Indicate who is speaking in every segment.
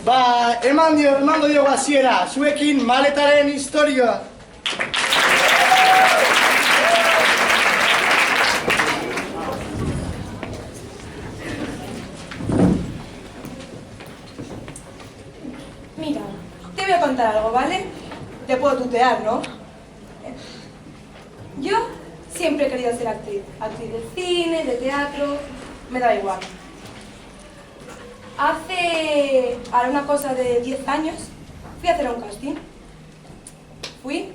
Speaker 1: Emango diogu hasiera, zuekin maletaren historia.
Speaker 2: Mira, te voy a contar algo, ¿vale? Te puedo tutear, ¿no? Yo siempre he querido ser actriz. Actriz de cine, de teatro, me da igual. Ahora una cosa de 10 años, fui a hacer un casting. Fui,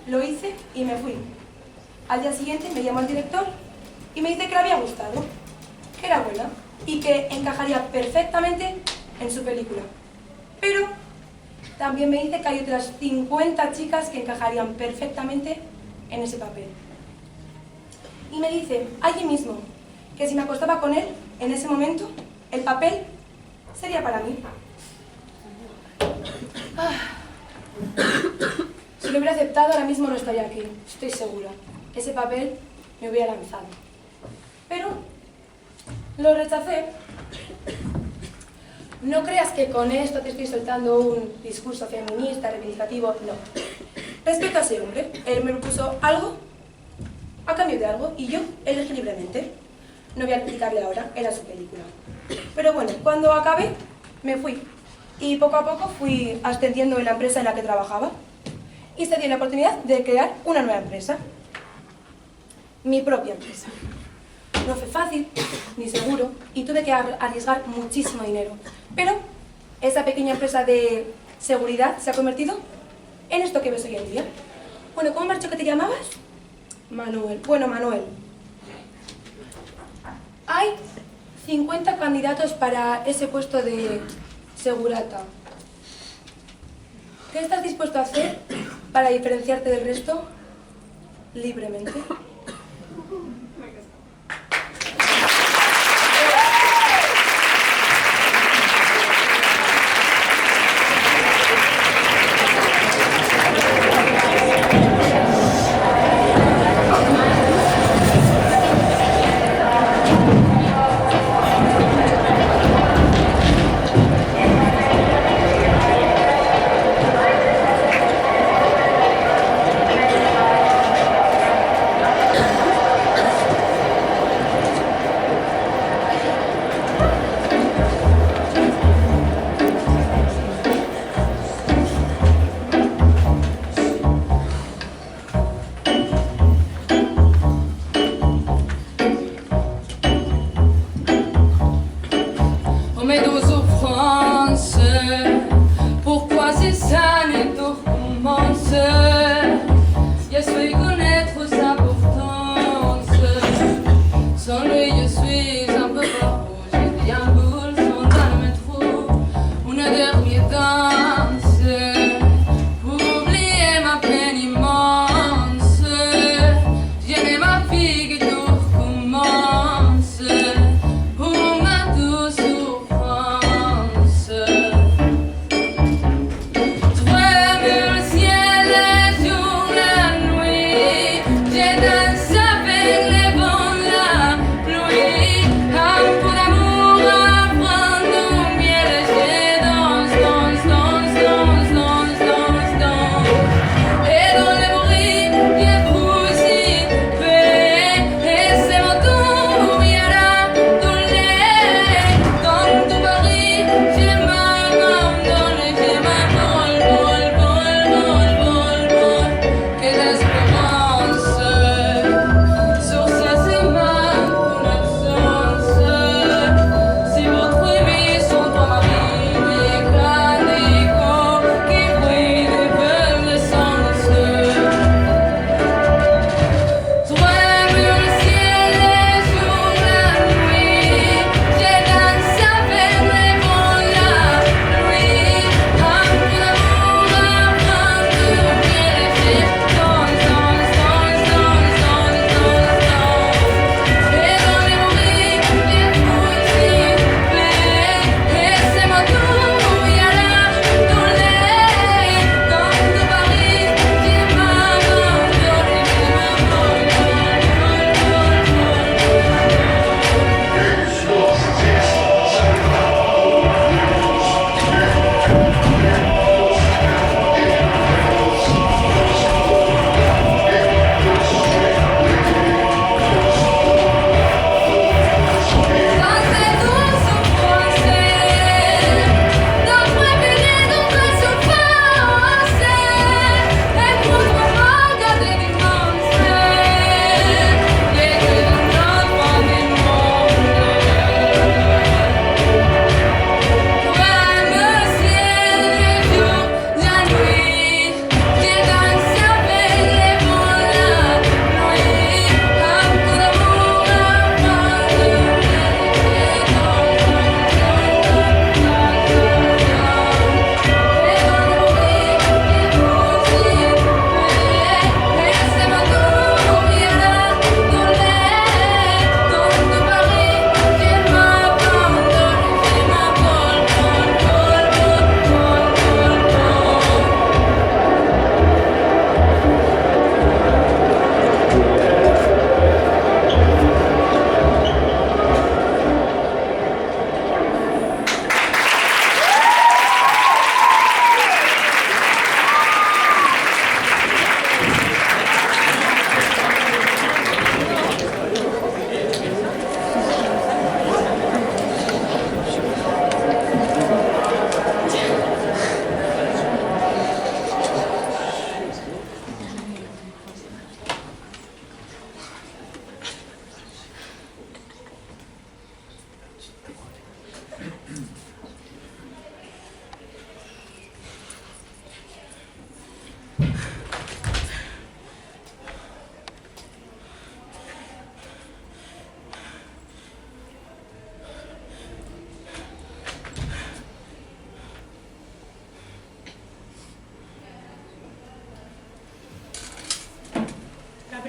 Speaker 2: lo hice y me fui. Al día siguiente me llamó el director y me dice que le había gustado, que era buena y que encajaría perfectamente en su película. Pero también me dice que hay otras 50 chicas que encajarían perfectamente en ese papel. Y me dice, allí mismo, que si me acostaba con él, en ese momento, el papel sería para mí. Si lo hubiera aceptado, ahora mismo no estaría aquí, estoy segura. Ese papel me hubiera lanzado. Pero lo rechacé. No creas que con esto te estoy soltando un discurso feminista, reivindicativo, no. Respeto a ese hombre, él me propuso algo a cambio de algo y yo elegí libremente. No voy a criticarle ahora, era su película. Pero bueno, cuando acabé, me fui. Y poco a poco fui ascendiendo en la empresa en la que trabajaba. Y se dio la oportunidad de crear una nueva empresa. Mi propia empresa. No fue fácil, ni seguro, y tuve que arriesgar muchísimo dinero. Pero esa pequeña empresa de seguridad se ha convertido en esto que ves hoy en día. Bueno, ¿cómo me has dicho que te llamabas? Manuel. Bueno, Manuel. Hay 50 candidatos para ese puesto de segurata. ¿Qué estás dispuesto a hacer para diferenciarte del resto libremente?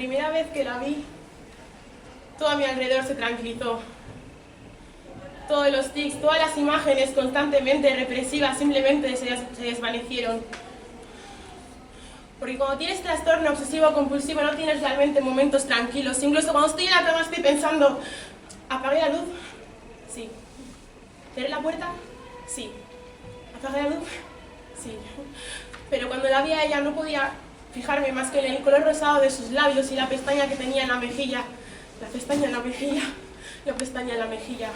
Speaker 3: primera vez que la vi, todo a mi alrededor se tranquilizó. Todos los tics, todas las imágenes constantemente represivas simplemente se desvanecieron. Porque cuando tienes trastorno obsesivo-compulsivo no tienes realmente momentos tranquilos. Incluso cuando estoy en la cama estoy pensando, ¿apagué la luz? Sí. ¿Cerré la puerta? Sí. ¿Apagué la luz? Sí. Pero cuando la vi a ella no podía fijarme más que en el color rosado de sus labios y la pestaña que tenía en la mejilla. La pestaña en la mejilla, la pestaña en la mejilla.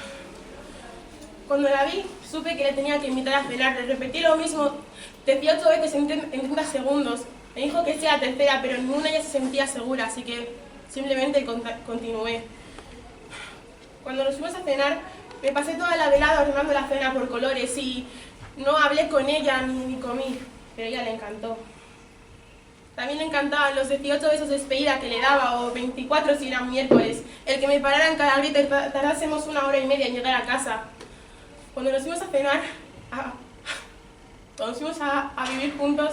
Speaker 3: Cuando la vi, supe que le tenía que invitar a cenar. Le repetí lo mismo 18 veces en 30 segundos. Me dijo que sea la tercera, pero ninguna ella se sentía segura, así que simplemente continué. Cuando nos fuimos a cenar, me pasé toda la velada ordenando la cena por colores y no hablé con ella ni comí, pero a ella le encantó. También le encantaban los 18 besos de despedida que le daba, o 24 si era miércoles, el que me parara en cada grito y tardásemos 1 hora y media en llegar a casa. Cuando nos fuimos a cenar, cuando nos fuimos a vivir juntos,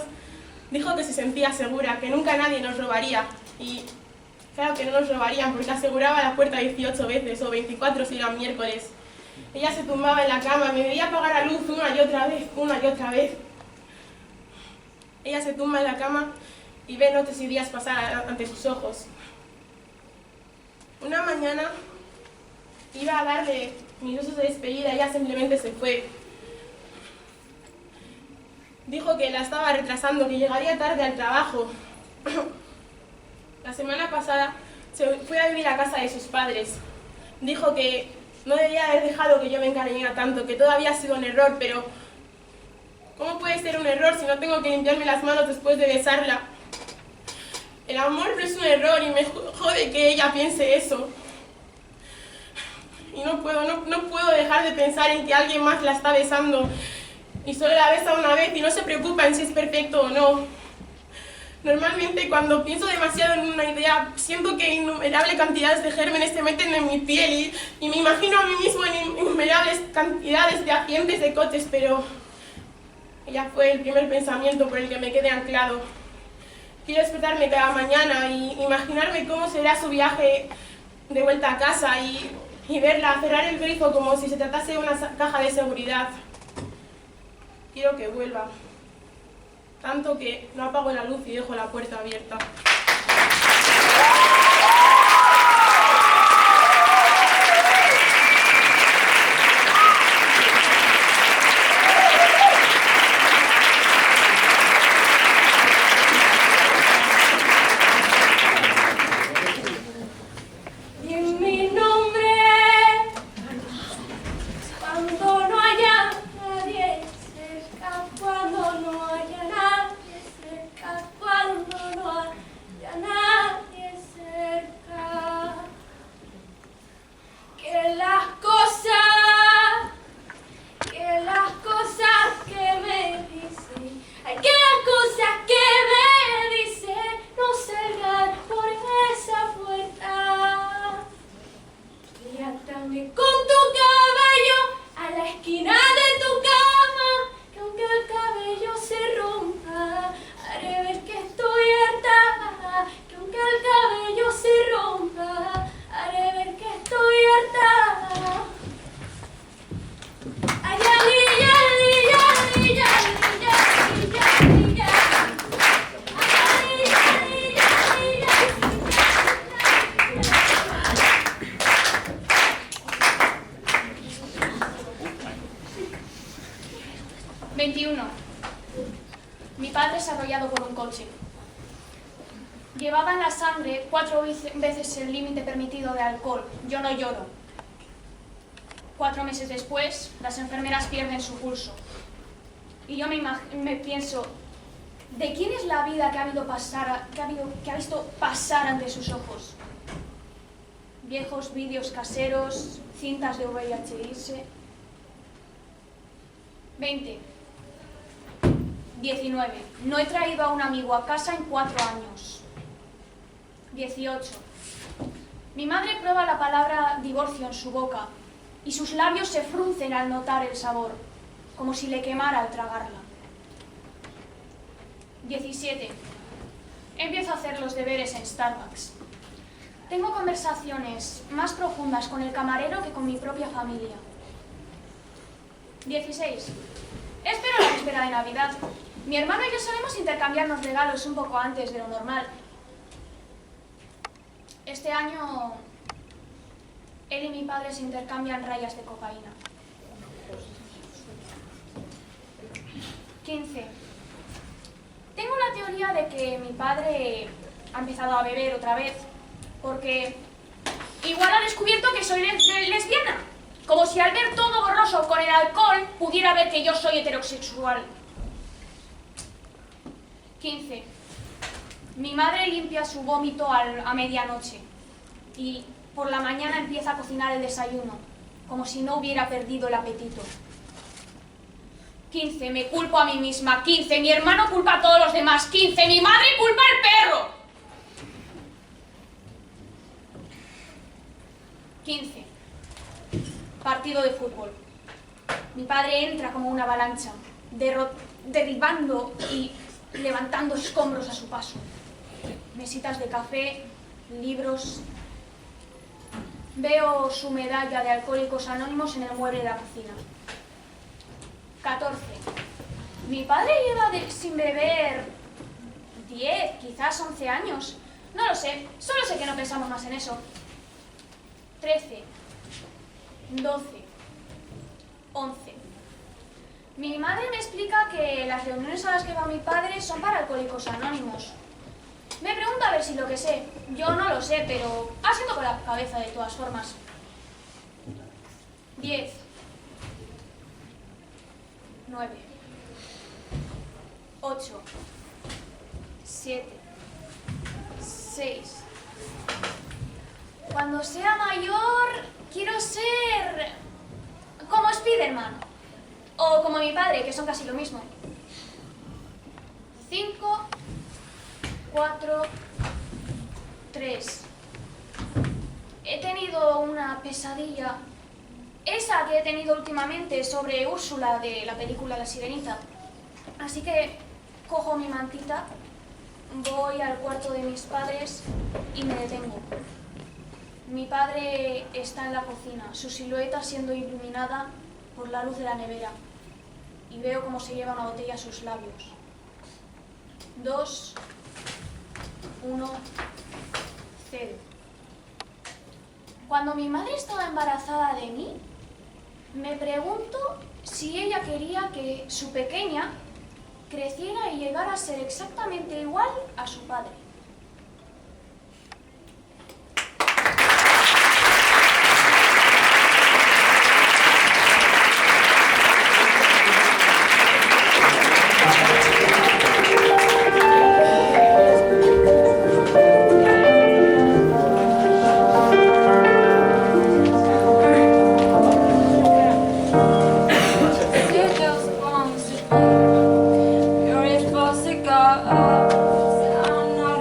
Speaker 3: dijo que se sentía segura, que nunca nadie nos robaría. Y claro que no nos robarían porque aseguraba la puerta 18 veces, o 24 si era miércoles. Ella se tumbaba en la cama, me veía apagar la luz una y otra vez, una y otra vez. Ella se tumba en la cama y ve noches y días pasar ante sus ojos. Una mañana iba a darle mis besos de despedida, ella simplemente se fue. Dijo que la estaba retrasando, que llegaría tarde al trabajo. La semana pasada se fue a vivir a casa de sus padres. Dijo que no debía haber dejado que yo me encariñara tanto, que todo había sido un error, pero ¿cómo puede ser un error si no tengo que limpiarme las manos después de besarla? El amor no es un error y me jode que ella piense eso. Y no puedo dejar de pensar en que alguien más la está besando y solo la besa una vez y no se preocupa en si es perfecto o no. Normalmente cuando pienso demasiado en una idea, siento que innumerables cantidades de gérmenes se meten en mi piel y me imagino a mí mismo en innumerables cantidades de accidentes de coches, pero ella fue el primer pensamiento por el que me quedé anclado. Quiero despertarme cada mañana y imaginarme cómo será su viaje de vuelta a casa y verla cerrar el grifo como si se tratase de una caja de seguridad. Quiero que vuelva, tanto que no apago la luz y dejo la puerta abierta.
Speaker 4: Mi padre es arrollado por un coche. Llevaba en la sangre 4 veces el límite permitido de alcohol. Yo no lloro. 4 meses después, las enfermeras pierden su pulso. Y yo me pienso, ¿de quién es la vida que ha visto pasar ante sus ojos? Viejos vídeos caseros, cintas de VHS. 20. 19. No he traído a un amigo a casa en 4 años. 18. Mi madre prueba la palabra divorcio en su boca y sus labios se fruncen al notar el sabor, como si le quemara al tragarla. 17. empiezo a hacer los deberes en Starbucks. Tengo conversaciones más profundas con el camarero que con mi propia familia. 16. Espero la víspera de Navidad. Mi hermano y yo solemos intercambiarnos regalos un poco antes de lo normal. Este año, él y mi padre se intercambian rayas de cocaína. 15. Tengo la teoría de que mi padre ha empezado a beber otra vez, porque igual ha descubierto que soy lesbiana. Como si al ver todo borroso con el alcohol pudiera ver que yo soy heterosexual. 15. Mi madre limpia su vómito a medianoche y por la mañana empieza a cocinar el desayuno, como si no hubiera perdido el apetito. 15. Me culpo a mí misma. 15. Mi hermano culpa a todos los demás. 15. Mi madre culpa al perro. 15. Partido de fútbol. Mi padre entra como una avalancha, derribando y levantando escombros a su paso. Mesitas de café, libros. Veo su medalla de Alcohólicos Anónimos en el mueble de la cocina. 14. Mi padre lleva sin beber 10, quizás 11 años. No lo sé, solo sé que no pensamos más en eso. 13. 12. 11. Mi madre me explica que las reuniones a las que va mi padre son para Alcohólicos Anónimos. Me pregunta a ver si lo que sé. Yo no lo sé, pero asiento con la cabeza de todas formas. 10. 9. 8. 7. 6. Cuando sea mayor, quiero ser como Spiderman. O como mi padre, que son casi lo mismo. 5, 4, 3. He tenido una pesadilla. Esa que he tenido últimamente sobre Úrsula de la película La Sirenita. Así que cojo mi mantita, voy al cuarto de mis padres y me detengo. Mi padre está en la cocina, su silueta siendo iluminada por la luz de la nevera. Y veo cómo se lleva una botella a sus labios. 2, 1, 0. Cuando mi madre estaba embarazada de mí, me pregunto si ella quería que su pequeña creciera y llegara a ser exactamente igual a su padre.
Speaker 5: You're a bossy girl. I'm not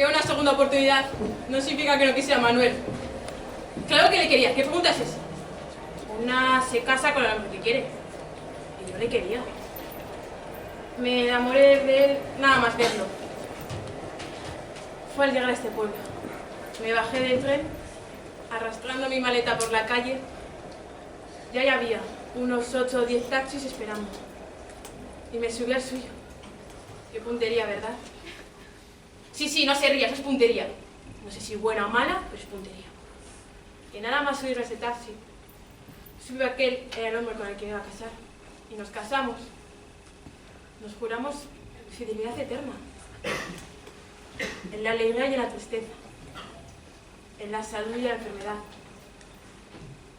Speaker 3: que una segunda oportunidad no significa que no quisiera a Manuel. Claro que le quería. ¿Qué pregunta es esa? Una se casa con el hombre que quiere. Y yo le quería. Me enamoré de él nada más verlo. Fue al llegar a este pueblo. Me bajé del tren, arrastrando mi maleta por la calle. Ya había unos 8 o 10 taxis esperando. Y me subí al suyo. Qué puntería, ¿verdad? Sí, no se ría, eso es puntería. No sé si buena o mala, pero es puntería. Y nada más subir a ese taxi, subió aquel, era el hombre con el que me iba a casar. Y nos casamos. Nos juramos fidelidad eterna. En la alegría y en la tristeza. En la salud y la enfermedad.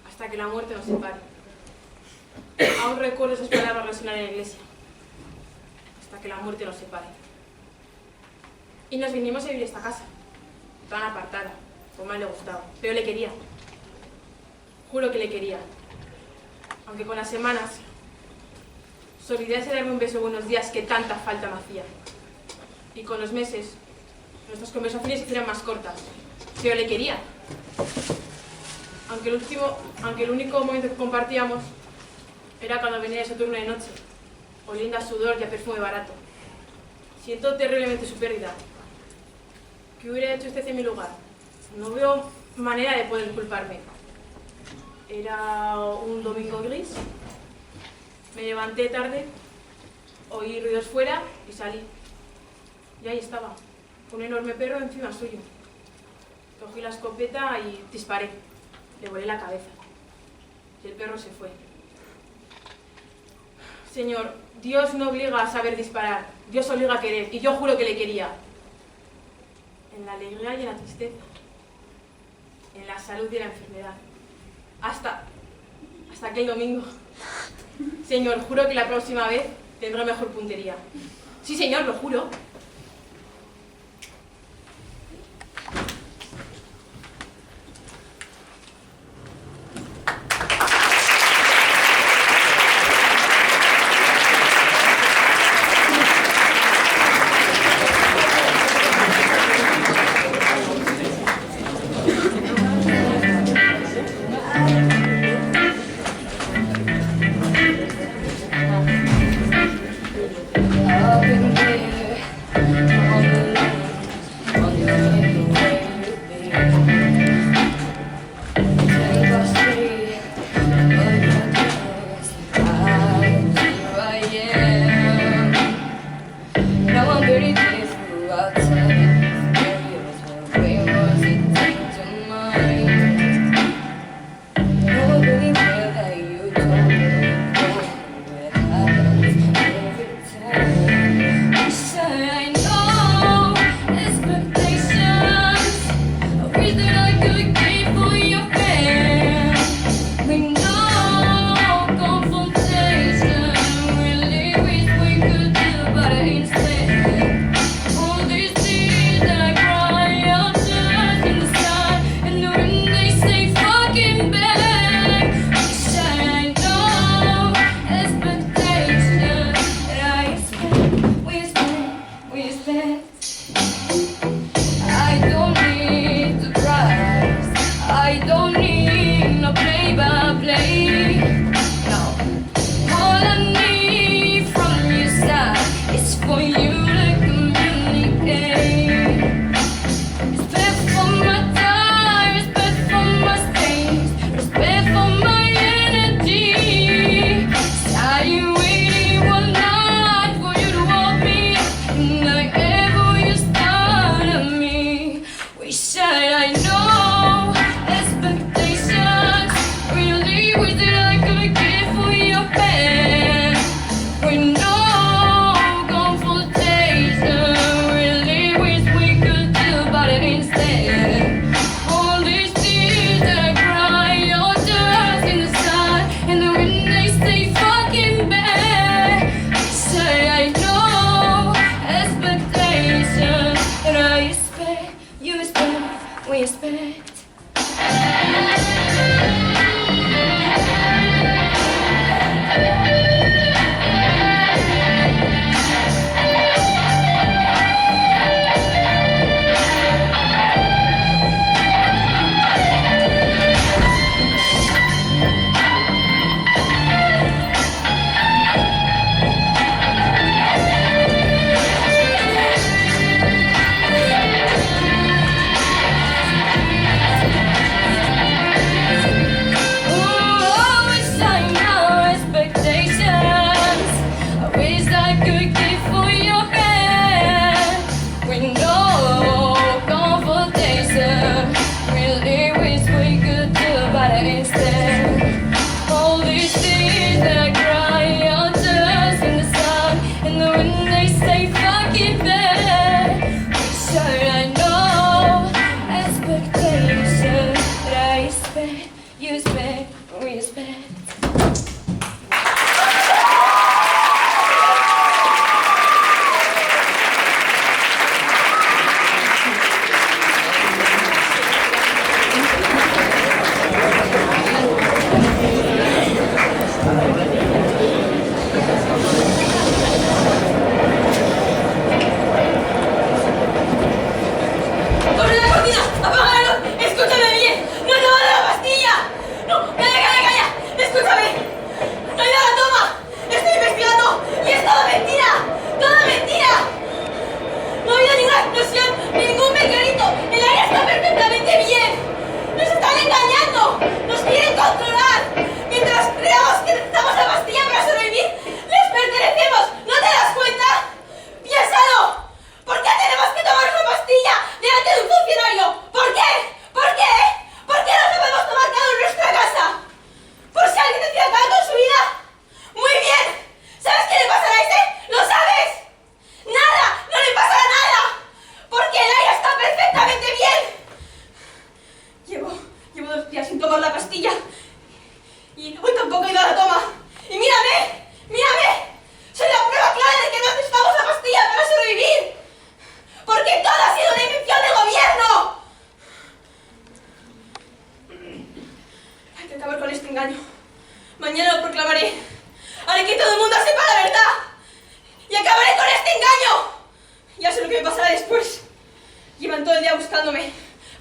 Speaker 3: Hasta que la muerte nos separe. Aún recuerdo esas palabras resonar en la iglesia. Hasta que la muerte nos separe. Y nos vinimos a vivir a esta casa, tan apartada, como a él le gustaba. Pero le quería. Juro que le quería. Aunque con las semanas se olvidase de darme un beso buenos días que tanta falta me hacía. Y con los meses nuestras conversaciones se hicieran más cortas. Pero le quería. Aunque el único momento que compartíamos era cuando venía ese turno de noche, oliendo a sudor y a perfume barato. Siento terriblemente su pérdida. ¿Qué hubiera hecho usted en mi lugar? No veo manera de poder culparme. Era un domingo gris. Me levanté tarde, oí ruidos fuera y salí. Y ahí estaba, un enorme perro encima suyo. Cogí la escopeta y disparé. Le volé la cabeza. Y el perro se fue. Señor, Dios no obliga a saber disparar. Dios obliga a querer. Y yo juro que le quería. En la alegría y en la tristeza. En la salud y en la enfermedad. Hasta aquel domingo. Señor, juro que la próxima vez tendré mejor puntería. Sí, señor, lo juro.
Speaker 5: buscándome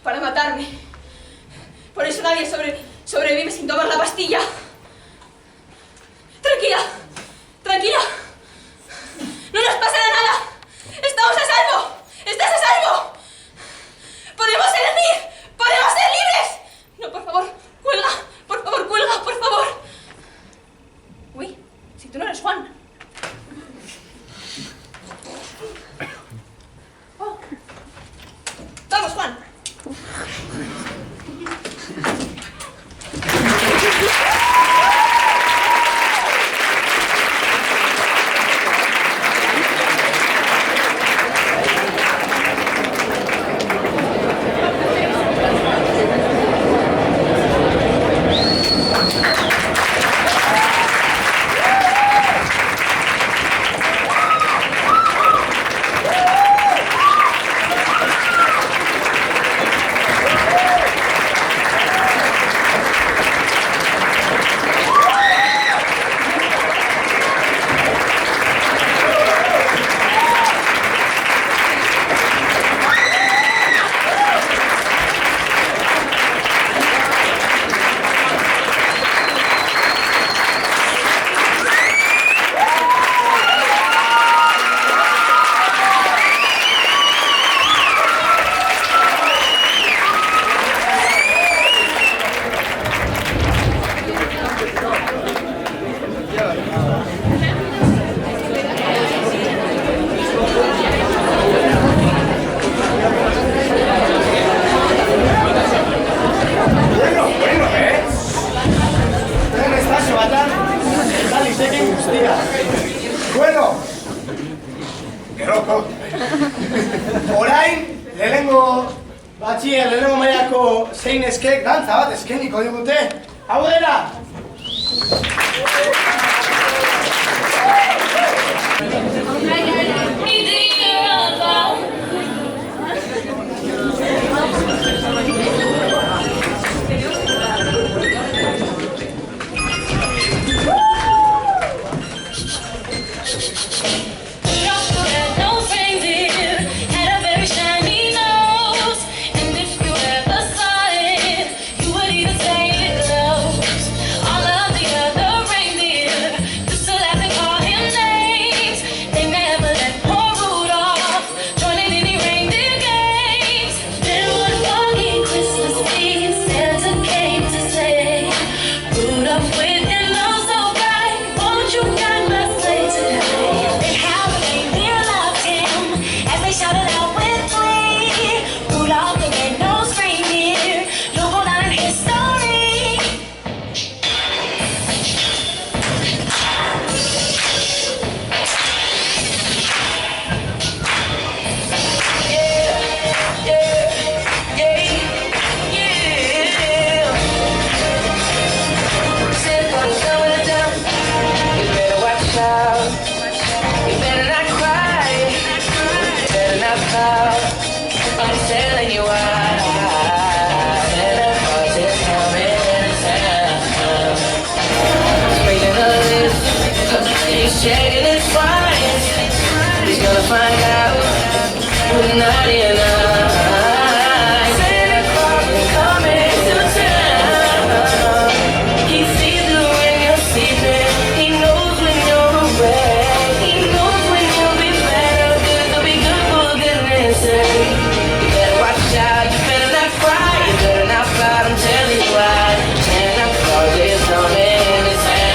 Speaker 5: para matarme. Por eso nadie sobrevive sin tomar la pastilla. Tranquila, tranquila. No nos pasará nada. Estamos a salvo. Estás a salvo. Podemos elegir. Podemos ser libres. No, por favor, cuelga. Por favor, cuelga, por favor. Uy, si tú no eres Juan. Oh. Vamos, Juan.
Speaker 1: Bueno, geroko. Orain, lehenengo mailako zein eskek dantza bat eskeniko digute. Hau dela!
Speaker 6: Checking his price, he's gonna find out we're not enough. Santa Claus is coming to town. He sees you when you're sleeping. He knows when you're awake. He knows when you'll be better, good to be good for goodness sake. You better watch out, you better not cry, you better not fight, I'm telling you why. Santa Claus is coming to town.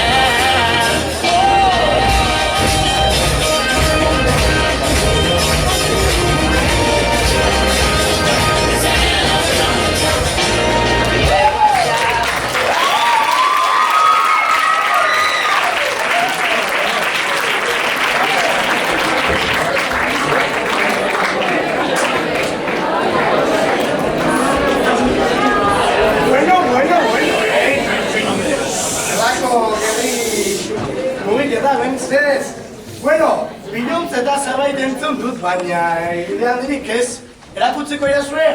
Speaker 1: Bueno, biluntz eta zerbait entzun dut, baina idean dirik ez, erakutzeko irazue?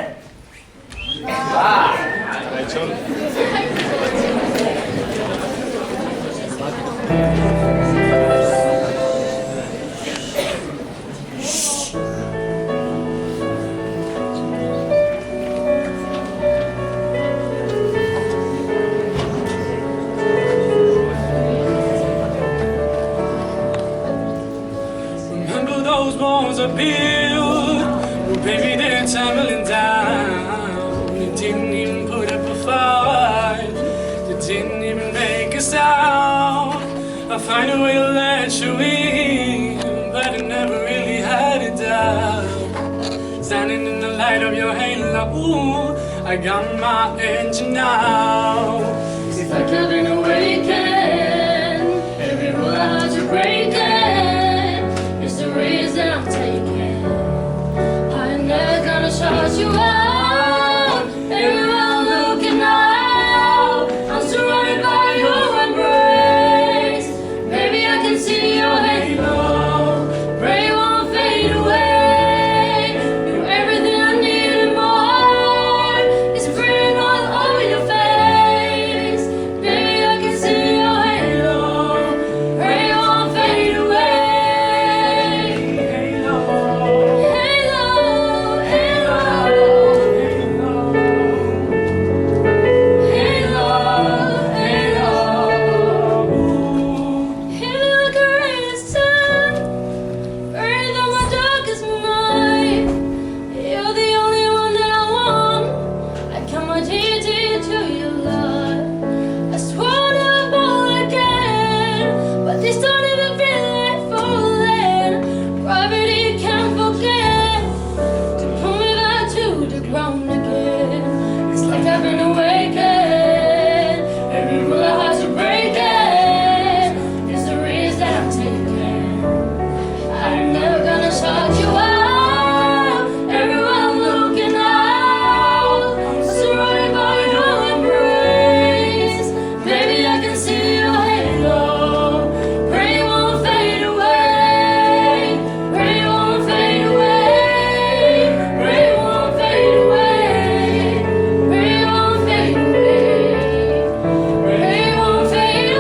Speaker 7: find a way to let you in, but I never really had it down. Standing in the light of your halo, ooh, I got my engine now. If I can't awaken, every rule I had to break it. It's the reason I'm taking. I'm never gonna shut you out. Everyone looking out. I'm surrounded by your embrace. Baby, I can see your halo. Pray it won't fade away. You're everything I need and more. It's written all over your face. Baby, I can see your halo. Pray it won't fade away. Halo, halo, halo, halo, halo. Hit me like a rain sun, burning through my darkest night. You're the only one that I want. I count my tears to your love. I swore never fall again, but this don't even feel like falling. Gravity can't forget to pull me back to the ground again. It's like I've been awakened. Every rule I had to break it. It's the risk that I'm taking. I'm never gonna shut you out. Everyone looking out. Surrounded by your embrace. Baby, I can see your halo. Pray it won't fade away. Pray it won't fade away. Pray it won't fade away. Pray it won't fade away. Pray it won't fade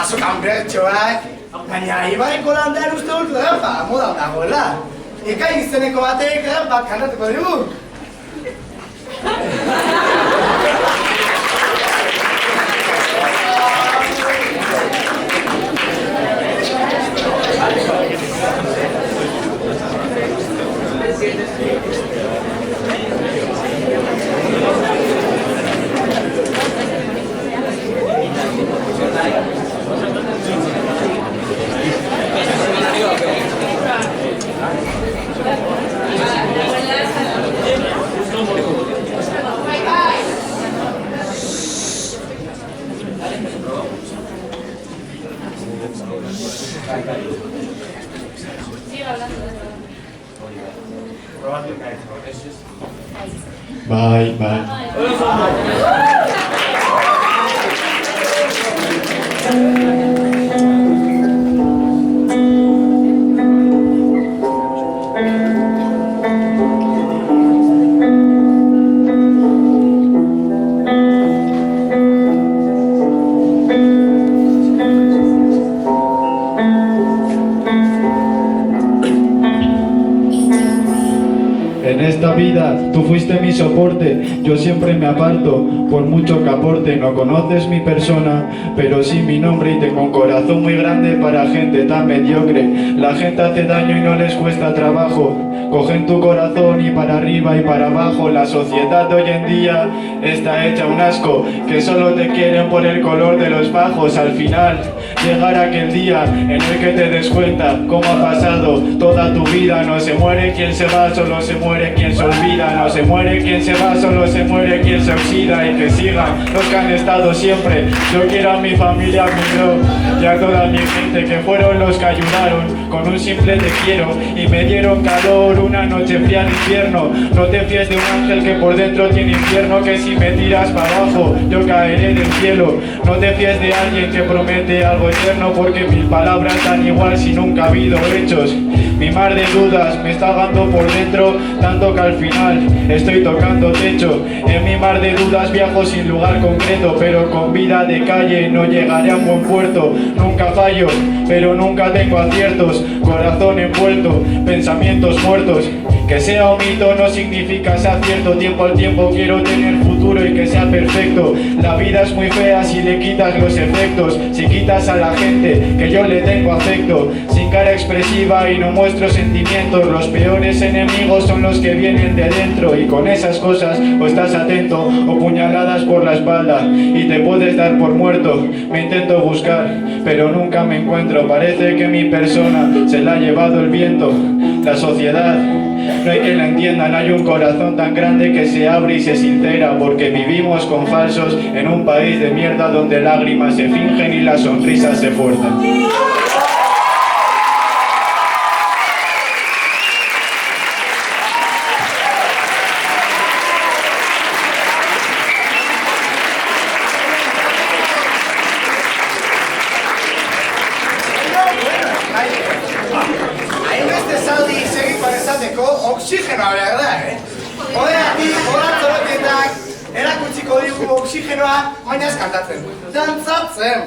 Speaker 1: Azok hanbertxoak, baina ibarreko landean uste dut modan dagoela. Eka izeneko batek kantatuko dugu.
Speaker 8: Bye, bye. En esta vida tú fuiste mi soporte, yo siempre me aparto, por mucho que aporte. No conoces mi persona, pero sí mi nombre, y tengo un corazón muy grande para gente tan mediocre. La gente hace daño y no les cuesta trabajo, cogen tu corazón y para arriba y para abajo. La sociedad de hoy en día está hecha un asco, que solo te quieren por el color de los bajos. Al final llegará aquel día en el que te des cuenta cómo ha pasado toda tu vida. No se muere quien se va, solo se muere quien se olvida. No se muere quien se va, solo se muere quien se oxida. Y que sigan los que han estado siempre. Yo quiero a mi familia, a mi bro, y a toda mi gente que fueron los que ayudaron con un simple te quiero y me dieron calor una noche fría en invierno. No te fíes de un ángel que por dentro tiene infierno, que si me tiras para abajo yo caeré del cielo. No te fíes de alguien que promete algo eterno, porque mil palabras dan igual si nunca ha habido hechos. Mi mar de dudas me está ahogando por dentro, tanto que al final estoy tocando techo. En mi mar de dudas viajo sin lugar concreto, pero con vida de calle no llegaré a un buen puerto. Nunca fallo, pero nunca tengo aciertos. Corazón envuelto, pensamientos muertos. Que sea un mito no significa sea cierto. Tiempo al tiempo quiero tener futuro y que sea perfecto. La vida es muy fea si le quitas los efectos, si quitas a la gente que yo le tengo afecto. Sin cara expresiva y no muestro sentimientos, los peores enemigos son los que vienen de dentro. Y con esas cosas o estás atento o puñaladas por la espalda y te puedes dar por muerto. Me intento buscar pero nunca me encuentro. Parece que mi persona se la ha llevado el viento. La sociedad no hay que la entiendan, hay un corazón tan grande que se abre y se sincera, porque vivimos con falsos en un país de mierda donde lágrimas se fingen y las sonrisas se fuerzan.
Speaker 1: Oxigenoa behar da, Horregatik, horatzorotetak erakutsiko digu oxigenoa, baina ez kantatzen, dantzatzen.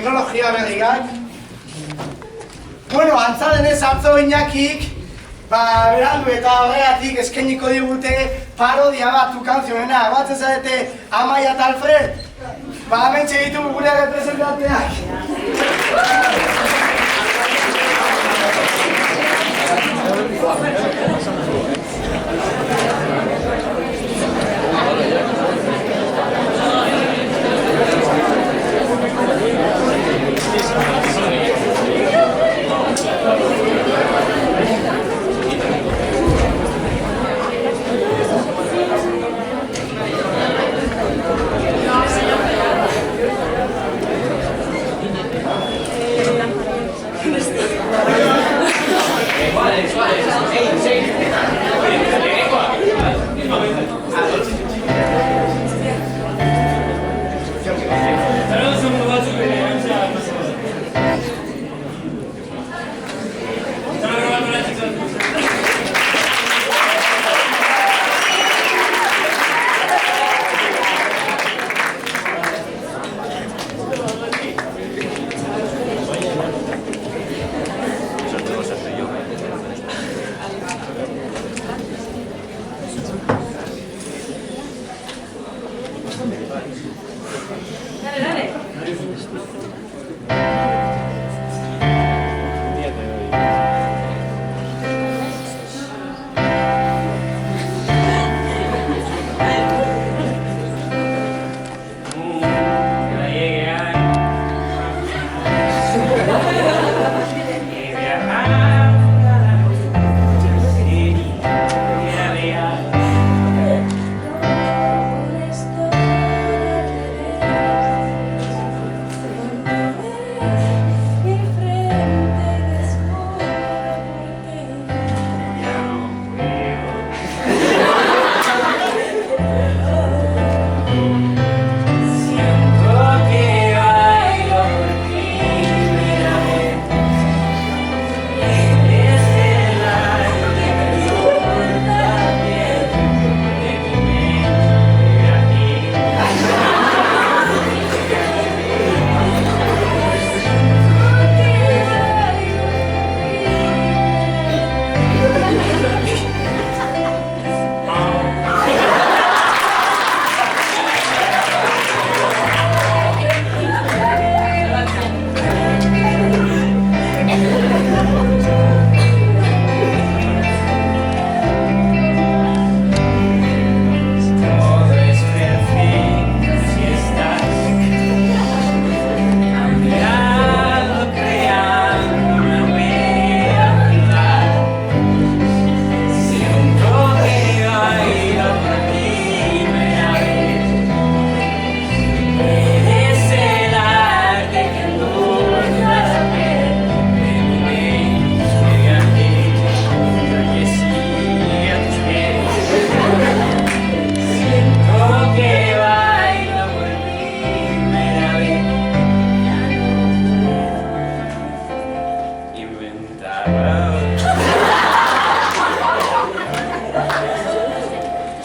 Speaker 1: teknologia berriak. Bueno, antza denez atzo Iñakik, berandu eta horregatik eskainiko digute parodia bat tu kanzionena. Batzen zarete Amaia eta Alfred? Hemen txegitugu gure representanteak.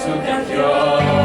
Speaker 9: su canción.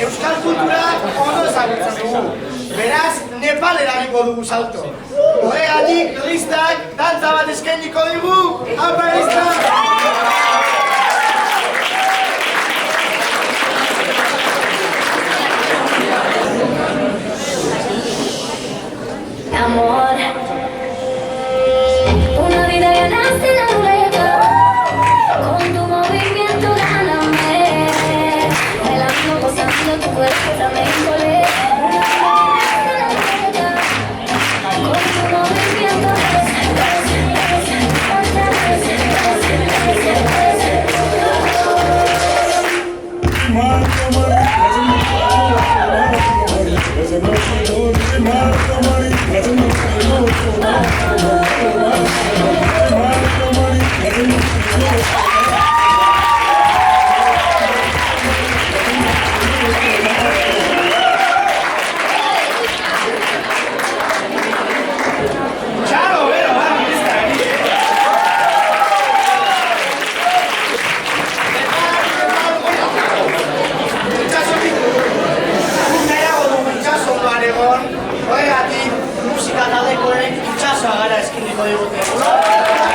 Speaker 1: Euskal kultura ondo ezagutzen dugu. Beraz, Nepalera egingo dugu salto. Horregatik, Ristak dantza bat eskainiko digu. Apa, Ristak!
Speaker 7: Amor, una vida ganaste en la rueda, con tu movimiento gáname, bailando, gozando tu cuerpo flamenco.
Speaker 1: Horregatik, musika taldekoek itxasoa gara eskiniko digute.
Speaker 7: Hola.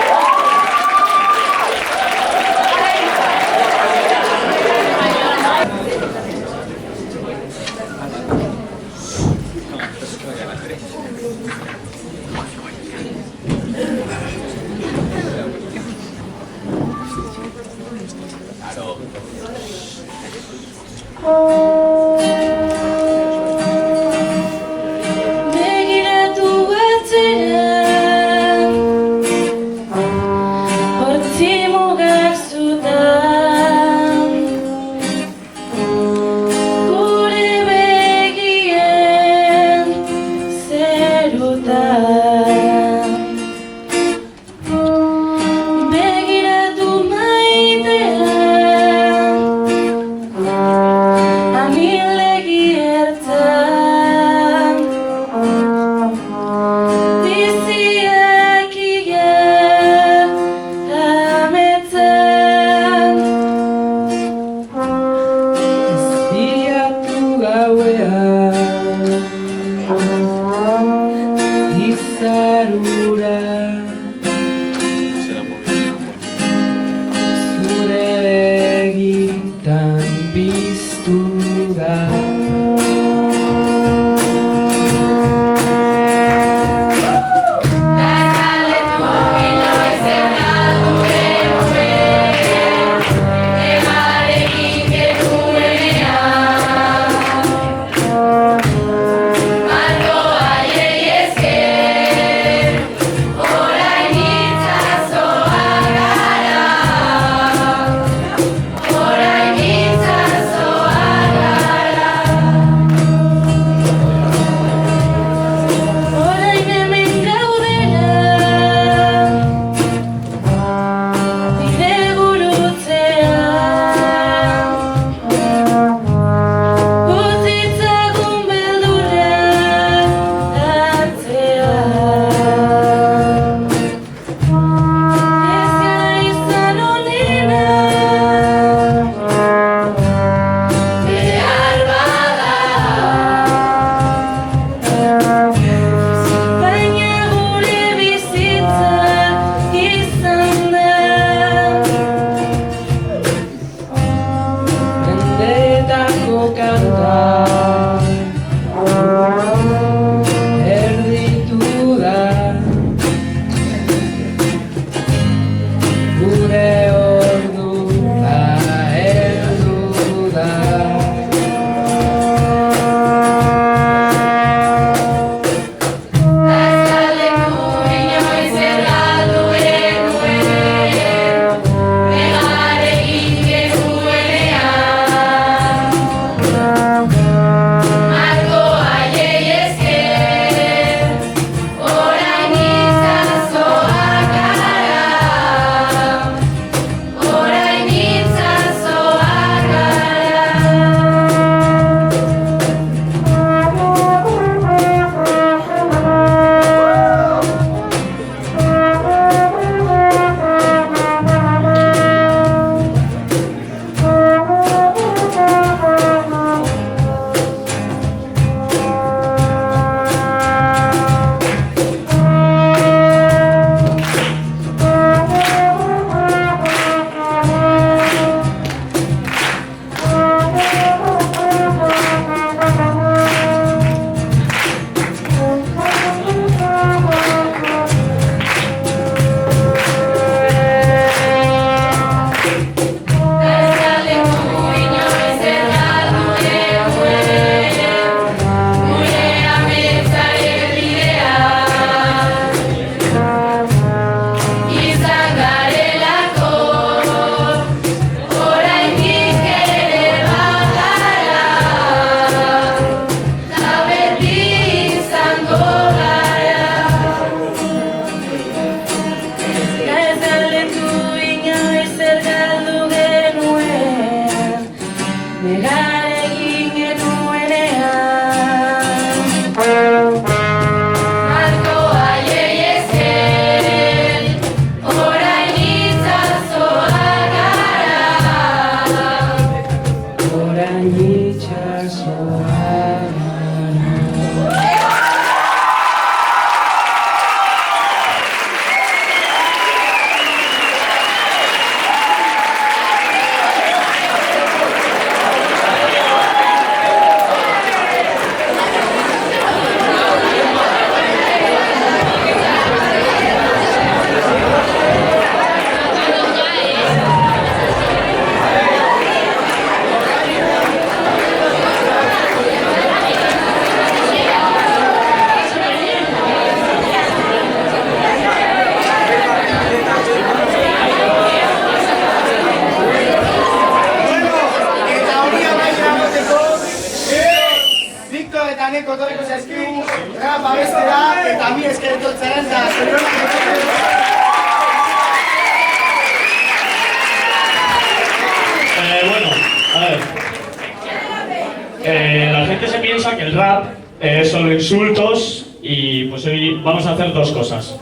Speaker 9: que el rap es solo insultos y pues hoy vamos a hacer dos cosas.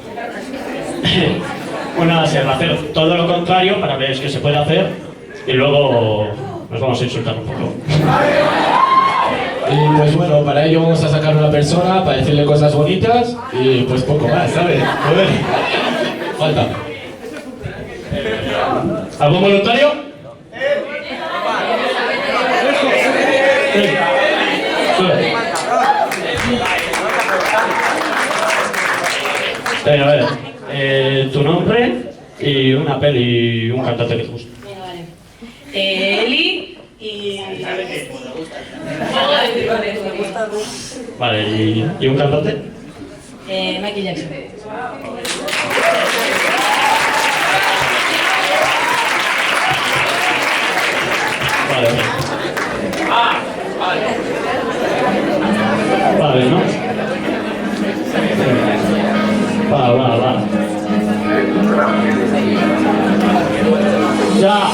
Speaker 9: Una va a ser hacer todo lo contrario para ver qué se puede hacer y luego nos vamos a insultar un poco.
Speaker 10: Y pues bueno, para ello vamos a sacar una persona para decirle cosas bonitas y pues poco más, ¿sabes? Joder, falta.
Speaker 9: ¿Algún voluntario? Sí. Venga, a ver, tu nombre y una peli y un cantante que te gusta.
Speaker 5: Venga, vale. Eli y...
Speaker 9: Vale, ¿y un cantante?
Speaker 5: Michael Jackson.
Speaker 9: Vale. Vale, ¿no? Va. Ya.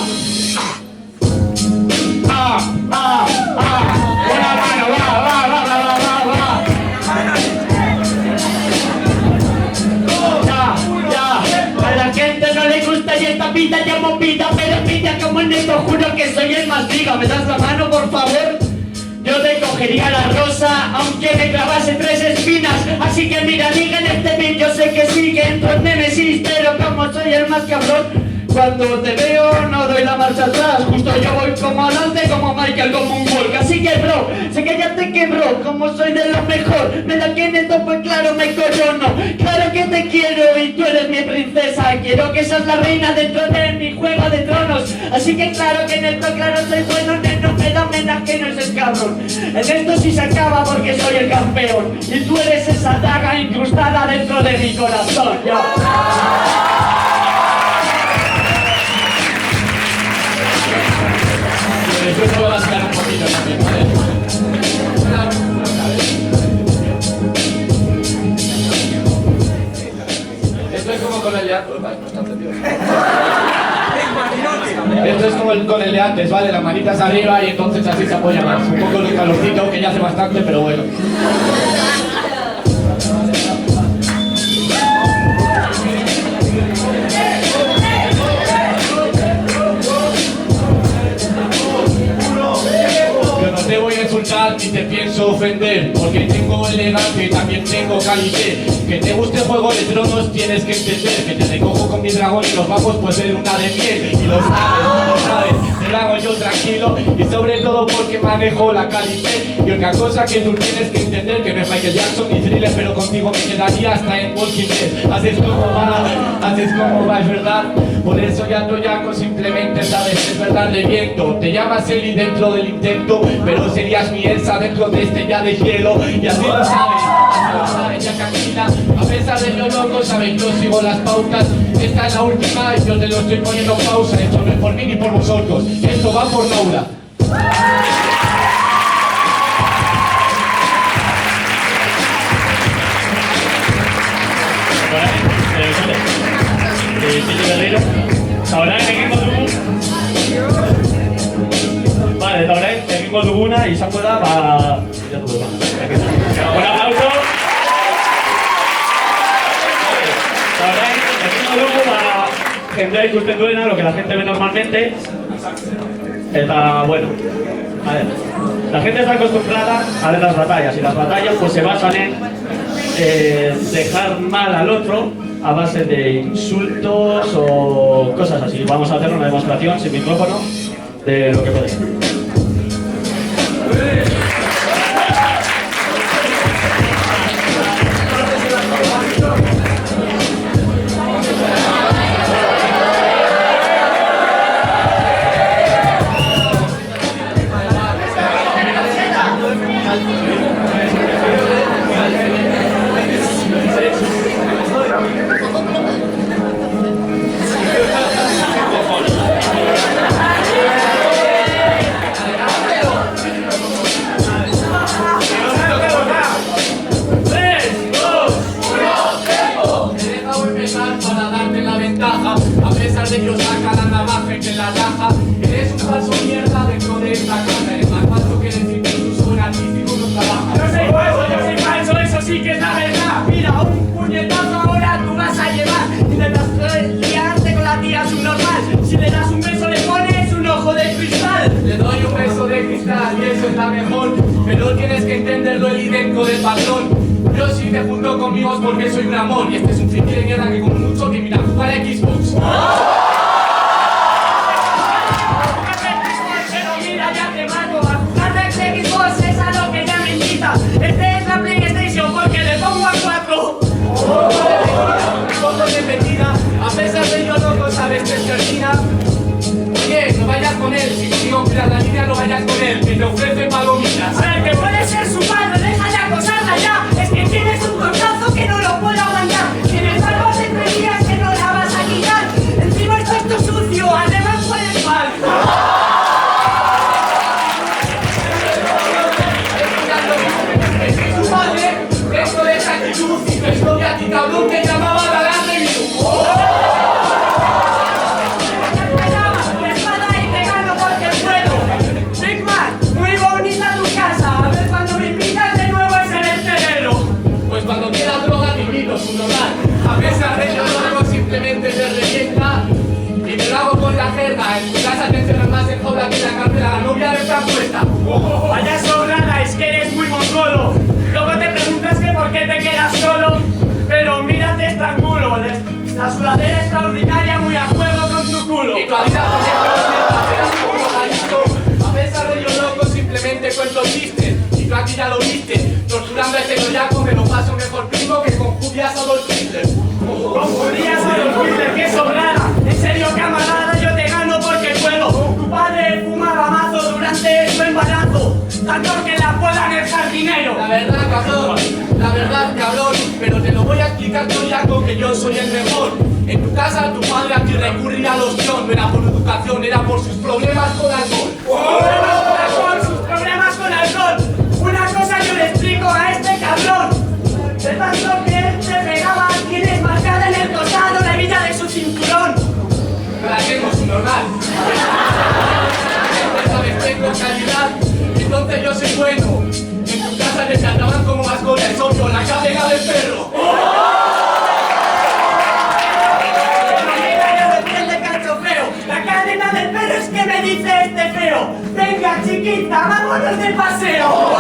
Speaker 9: Una mano, va. Ya. A la gente no le gusta y esta vida llamo vida, pero pilla como en esto juro que soy el más diga. ¿Me das la mano, por favor? Yo te cogería la rosa, aunque me clavase 3 espinas. Así que mira, diga en este beat, yo sé que sigue en tu némesis, pero como soy el más cabrón, cuando te veo no doy la marcha atrás. Justo yo voy como adelante, como Michael, como un Hulk. Así que bro, sé que ya te quebró, como soy de lo mejor. Me da que en esto pues claro me corono. Claro que te quiero y tú eres mi princesa. Quiero que seas la reina dentro de mi juego de tronos. Así que claro que en esto claro soy bueno, no me da homenaje, no es cabrón. En esto sí se acaba porque soy el campeón. Y tú eres esa daga incrustada dentro de mi corazón.
Speaker 10: Después te voy a vacilar un poquito también, ¿vale? Esto es como con el de antes. Esto es como con el de antes, ¿vale? Las manitas arriba y entonces así se apoya más. Un poco de calorcito, que ya hace bastante, pero bueno. Te voy a insultar ni te pienso ofender, porque tengo elegancia y también tengo calité. Que te guste Juego de Tronos tienes que entender que te recojo con mi dragón y nos vamos pues de luna de miel. Y lo sabes, te lo hago yo tranquilo y sobre todo porque manejo la calité. Y otra cosa que tú tienes que entender, que no es Michael Jackson ni Thriller, pero contigo me quedaría hasta en Walking Dead. Haces como va, es verdad. Por eso ya no llamo, simplemente sabes, es verdad, le viento. Te llamas Eli dentro del intento, pero serías mi Elsa dentro de este ya de hielo. Y así lo sabes, ya tranquila. A pesar de lo loco, sabes, yo sigo las pautas. Esta es la última y yo te lo estoy poniendo pausa. Esto no es por mí ni por vosotros, esto va por Laura.
Speaker 9: Ahora egingo dugu. Vale, eta orain egingo duguna izango da, un aplauso. Orain egingo dugu, jendea ikusten duena, lo que la gente ve normalmente. Eta, bueno, a ver, la gente está acostumbrada a ver las batallas, y las batallas pues se basan en dejar mal al otro a base de insultos o cosas así. Vamos a hacer una demostración sin micrófono de lo que puede ser.
Speaker 10: A pesar de que os saca la navaja y que la raja, eres un falso mierda dentro de esta casa. Eres más falso que decir que tu uso artístico no trabaja. Yo sí te junto conmigo es porque soy un amor. Y este es un friki de mierda que con mucho que mira jugar a Xbox.
Speaker 9: Pero mira, ya te mato. A jugar de Xbox es a lo que ya me invita. Este es la PlayStation porque le pongo a 4.
Speaker 10: Un poco de mentira, a pesar de yo loco, sabes que es Georgina. Oye, no vayas con él, si conmigo cuidas la línea, no vayas con él, que te ofrece palomitas.
Speaker 9: A ver, que puede ser su padre, deja de acosarla ya. Es que tienes un tortazo que no lo puedo aguantar. Tienes algo de entrevías que no la vas a quitar. Encima estás tú sucio, además puedes mal.
Speaker 10: Es tu padre, esto de esa actitud, y tu historia a ti cabrón que llamaba la grande y pues cuando quieras droga te invito, es un normal. A pesar de yo loco simplemente te revienta y te lo hago con la jerga. En tu casa te encerras más en joda que en la cárcel a la novia de esta puesta.
Speaker 9: Vaya sobrada, es que eres muy mongolo. Luego te preguntas que por qué te quedas solo. Pero mírate esta culo. La sudadera extraordinaria muy a juego con tu culo.
Speaker 10: Y tu vida por ejemplo serás como Jalisco. A pesar de yo loco simplemente cuento chistes. Y tú aquí ya lo viste, torturando a este noyaco me lo paso mejor primo que con Julias Adolf Hitler.
Speaker 9: Con Julias Adolf Hitler, qué sobrada. En serio, camarada, yo te gano porque puedo. Tu padre fumaba mazo durante su embarazo. Tanto que la puedan el jardinero.
Speaker 10: La verdad cabrón, pero te lo voy a explicar noyaco que yo soy el mejor. En tu casa tu padre aquí recurría a la opción, no era por educación, era por sus problemas con alcohol.
Speaker 9: Por sus problemas con alcohol. Una cosa yo le explico a este cabrón. De tanto que él te pegaba, tienes marcada en el costado la hebilla de su cinturón.
Speaker 10: La tengo su normal. Sabes, tengo calidad, entonces yo soy bueno. En tu casa te trataban como mascota, es obvio, la cadena del perro.
Speaker 9: La cadena del perro es que me dice este feo. Venga chiquita, vámonos de paseo.